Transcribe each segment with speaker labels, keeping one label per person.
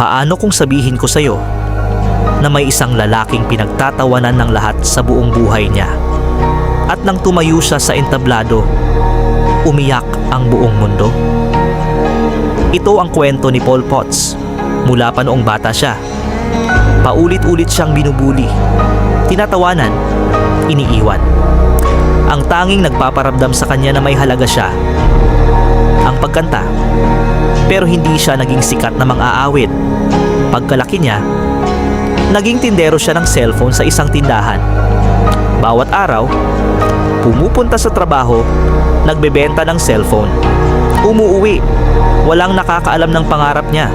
Speaker 1: Paano kung sabihin ko sa'yo na may isang lalaking pinagtatawanan ng lahat sa buong buhay niya? At nang tumayo siya sa entablado, umiyak ang buong mundo? Ito ang kwento ni Pol Potts mula pa noong bata siya. Paulit-ulit siyang binubuli, tinatawanan, iniiwan. Ang tanging nagpaparamdam sa kanya na may halaga siya, ang pagkanta. Pero hindi siya naging sikat na mang-aawit. Pagkalaki niya, naging tindero siya ng cellphone sa isang tindahan. Bawat araw, pumupunta sa trabaho, nagbebenta ng cellphone. Umuuwi, walang nakakaalam ng pangarap niya.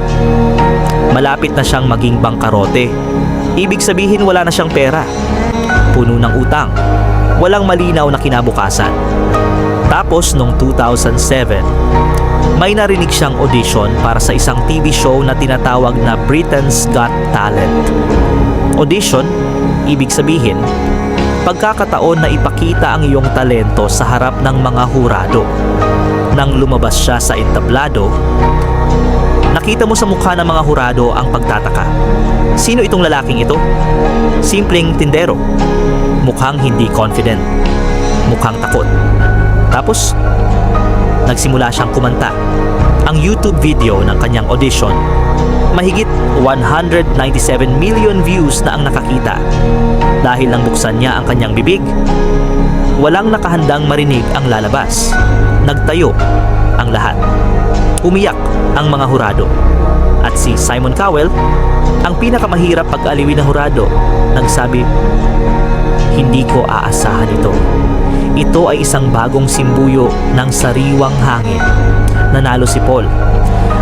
Speaker 1: Malapit na siyang maging bangkarote. Ibig sabihin wala na siyang pera. Puno ng utang. Walang malinaw na kinabukasan. Tapos noong 2007, may narinig siyang audition para sa isang TV show na tinatawag na Britain's Got Talent. Audition, ibig sabihin, pagkakataon na ipakita ang iyong talento sa harap ng mga hurado. Nang lumabas siya sa entablado, nakita mo sa mukha ng mga hurado ang pagtataka. Sino itong lalaking ito? Simpleng tindero. Mukhang hindi confident. Mukhang takot. Tapos, nagsimula siyang kumanta. Ang YouTube video ng kanyang audition, mahigit 197 million views na ang nakakita. Dahil nang buksan niya ang kanyang bibig, walang nakahandang marinig ang lalabas. Nagtayo ang lahat. Umiyak ang mga hurado. At si Simon Cowell, ang pinakamahirap pag-aliwin na hurado, nagsabi, "Hindi ko aasahan ito. Ito ay isang bagong simbuyo ng sariwang hangin." Nanalo si Paul.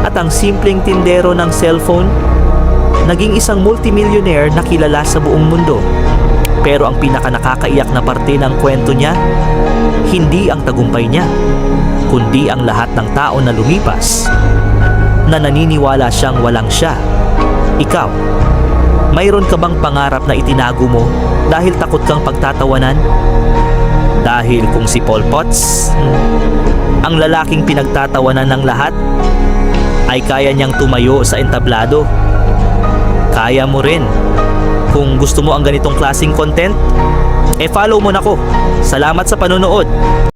Speaker 1: At ang simpleng tindero ng cellphone, naging isang multimillionaire na kilala sa buong mundo. Pero ang pinakanakakaiyak na parte ng kwento niya, hindi ang tagumpay niya, kundi ang lahat ng tao na lumipas, na naniniwala siyang walang siya. Ikaw, mayroon ka bang pangarap na itinago mo dahil takot kang pagtatawanan? Dahil kung si Pol Potts, ang lalaking pinagtatawanan ng lahat, ay kaya niyang tumayo sa entablado, kaya mo rin. Kung gusto mo ang ganitong klaseng content, follow mo na ko. Salamat sa panonood.